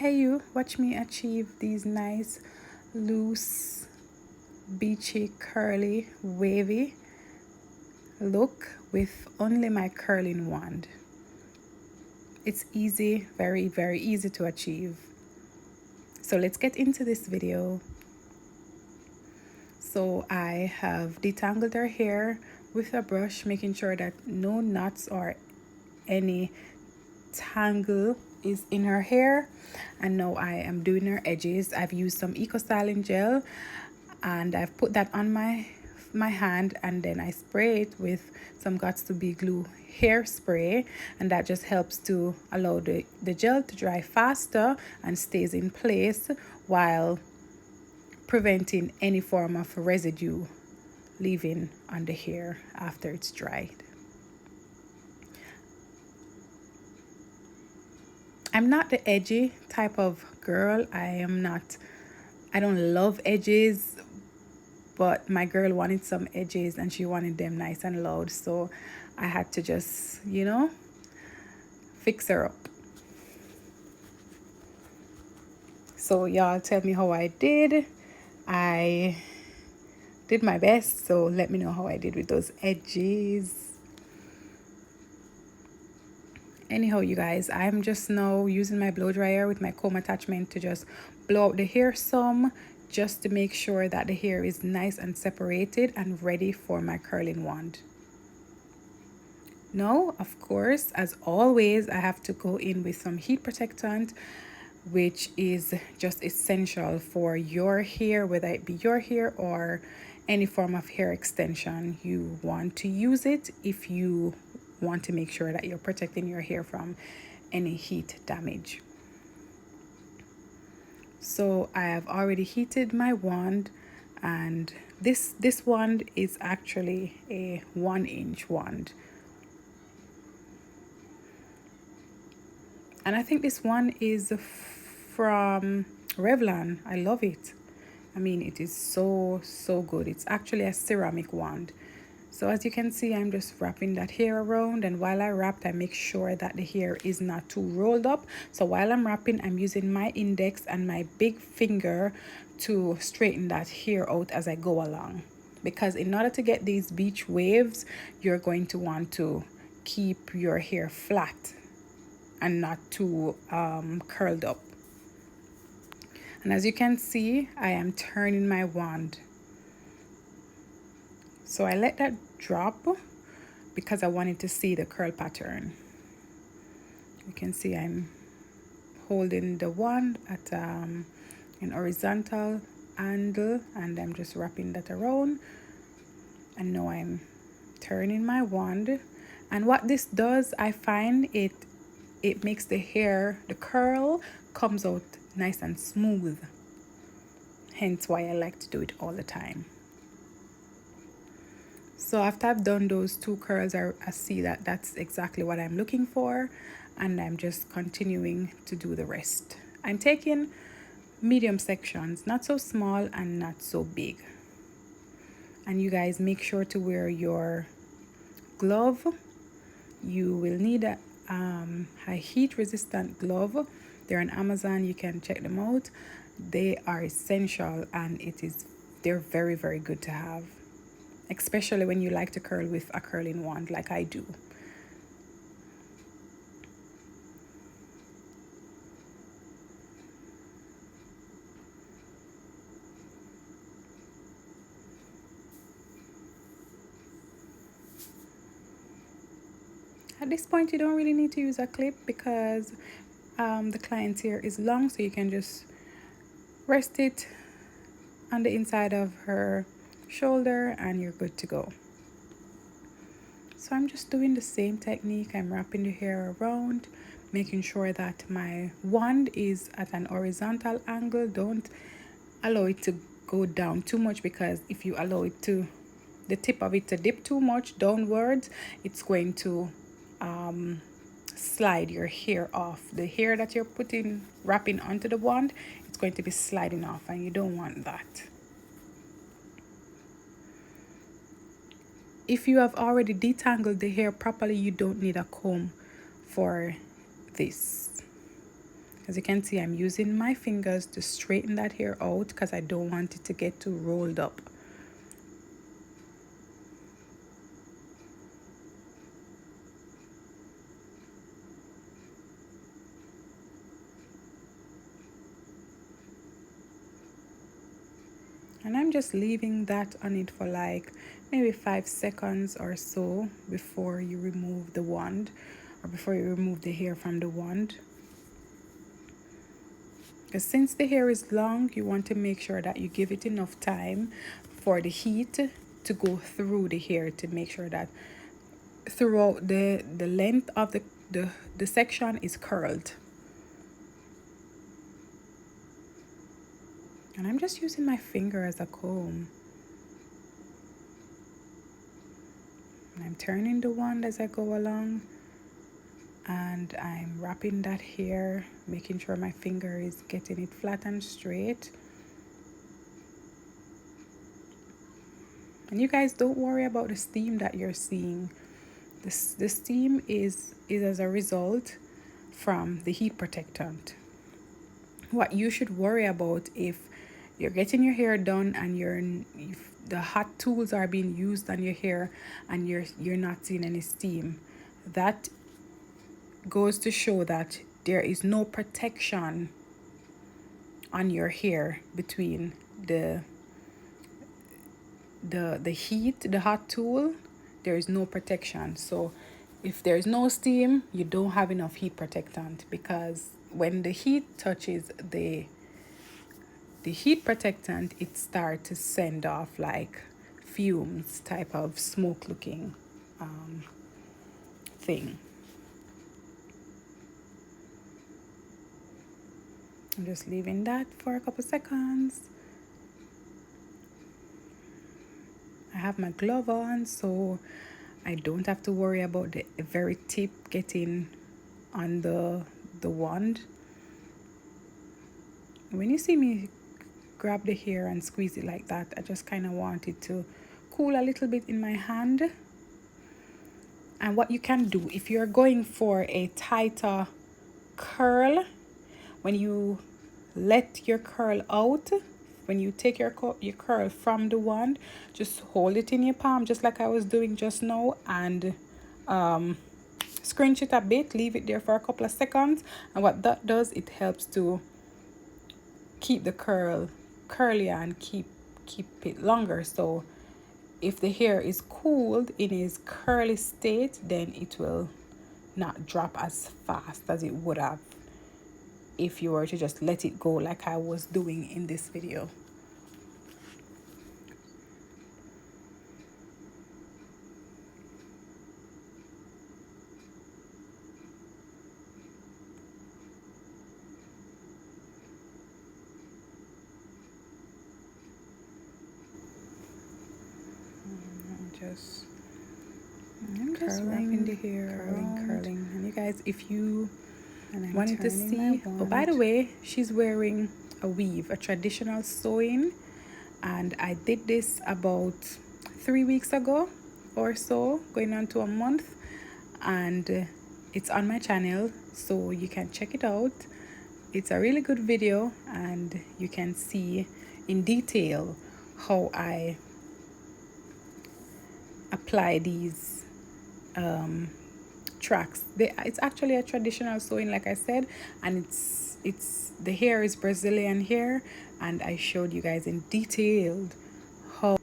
Hey you, watch me achieve these nice, loose, beachy, curly, wavy look with only my curling wand. It's easy, very, very easy to achieve. So let's get into this video. So I have detangled her hair with a brush, making sure that no knots or any tangle is in her hair. And now I am doing her edges. I've used some Eco Styling gel and I've put that on my hand, and then I spray it with some Got2b glue hairspray, and that just helps to allow the gel to dry faster and stays in place while preventing any form of residue leaving on the hair after it's dried. I'm not the edgy type of girl. I don't love edges, but my girl wanted some edges and she wanted them nice and loud, so I had to just, fix her up. So y'all tell me how I did. I did my best, so let me know how I did with those edges. Anyhow, you guys, I'm just now using my blow dryer with my comb attachment to just blow out the hair some, just to make sure that the hair is nice and separated and ready for my curling wand. Now, of course, as always, I have to go in with some heat protectant, which is just essential for your hair, whether it be your hair or any form of hair extension. You want to use it if you want to make sure that you're protecting your hair from any heat damage. So I have already heated my wand, and this wand is actually a 1-inch wand, and I think this one is from Revlon. I love it. I mean, it is so good. It's actually a ceramic wand. So as you can see, I'm just wrapping that hair around, and while I wrapped, I make sure that the hair is not too rolled up. So while I'm wrapping, I'm using my index and my big finger to straighten that hair out as I go along, because in order to get these beach waves, you're going to want to keep your hair flat and not too curled up. And as you can see, I am turning my wand. So I let that drop because I wanted to see the curl pattern. You can see I'm holding the wand at an horizontal angle, and I'm just wrapping that around. And now I'm turning my wand. And what this does, I find it makes the hair, the curl comes out nice and smooth. Hence why I like to do it all the time. So after I've done those 2 curls, I see that that's exactly what I'm looking for, and I'm just continuing to do the rest. I'm taking medium sections, not so small and not so big. And you guys make sure to wear your glove. You will need a heat resistant glove. They're on Amazon. You can check them out. They are essential, and they're very, very good to have, especially when you like to curl with a curling wand like I do. At this point, you don't really need to use a clip because the client's hair is long, so you can just rest it on the inside of her shoulder and you're good to go. So I'm just doing the same technique. I'm wrapping the hair around, making sure that my wand is at an horizontal angle. Don't allow it to go down too much, because if you allow it to, the tip of it to dip too much downwards, it's going to slide your hair off. The hair that you're wrapping onto the wand, it's going to be sliding off, and you don't want that. If you have already detangled the hair properly, you don't need a comb for this. As you can see, I'm using my fingers to straighten that hair out because I don't want it to get too rolled up. And I'm just leaving that on it for like maybe 5 seconds or so before you remove the wand, or before you remove the hair from the wand. Because since the hair is long, you want to make sure that you give it enough time for the heat to go through the hair, to make sure that throughout the length of the section is curled. And I'm just using my finger as a comb. And I'm turning the wand as I go along, and I'm wrapping that hair, making sure my finger is getting it flat and straight. And you guys, don't worry about the steam that you're seeing. The steam is as a result from the heat protectant. What you should worry about, if you're getting your hair done and if the hot tools are being used on your hair and you're not seeing any steam, that goes to show that there is no protection on your hair between the heat, the hot tool. There is no protection. So if there's no steam, you don't have enough heat protectant, because when the heat touches the heat protectant, it starts to send off like fumes, type of smoke looking thing. I'm just leaving that for a couple seconds. I have my glove on, so I don't have to worry about the very tip getting on the wand. When you see me grab the hair and squeeze it like that, I just kind of want it to cool a little bit in my hand. And what you can do, if you're going for a tighter curl, when you let your curl out, when you take your curl from the wand, just hold it in your palm just like I was doing just now, and scrunch it a bit, leave it there for a couple of seconds. And what that does, it helps to keep the curl curly and keep it longer. So if the hair is cooled in its curly state, then it will not drop as fast as it would have if you were to just let it go like I was doing in this video. I'm just wrapping the hair, curling. And you guys, if you wanted to see, oh, by the way, she's wearing a weave, a traditional sewing, and I did this about 3 weeks ago or so, going on to a month, and it's on my channel, so you can check it out. It's a really good video, and you can see in detail how I apply these tracks. It's actually a traditional sewing, like I said, and the hair is Brazilian hair, and I showed you guys in detail how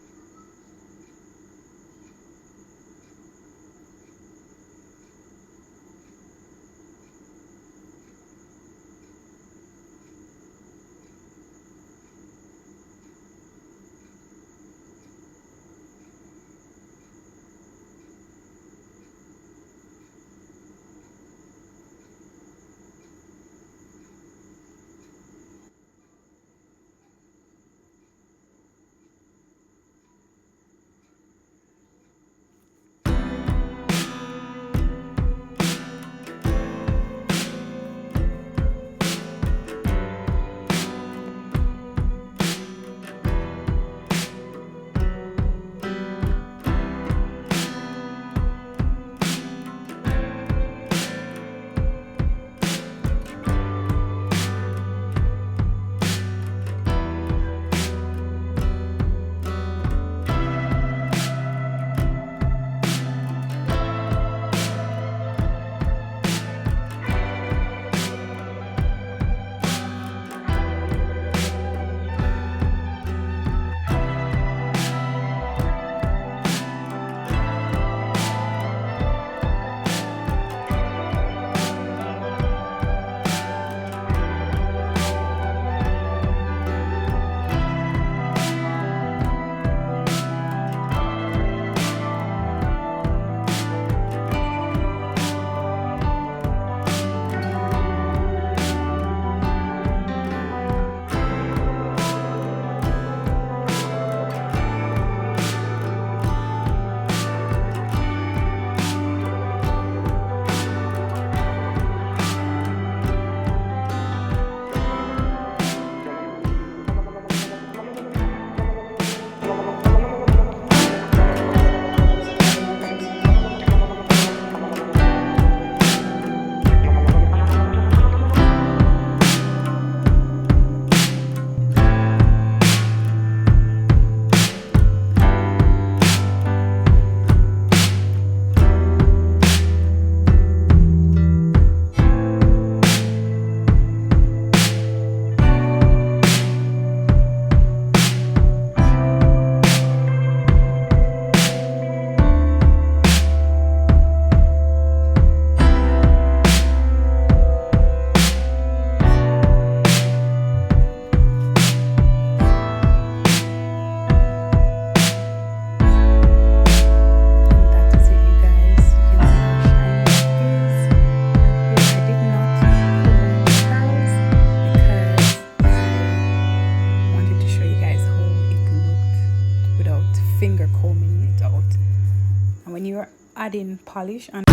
adding polish and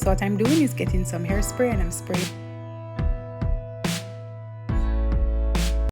so what I'm doing is getting some hairspray and I'm spraying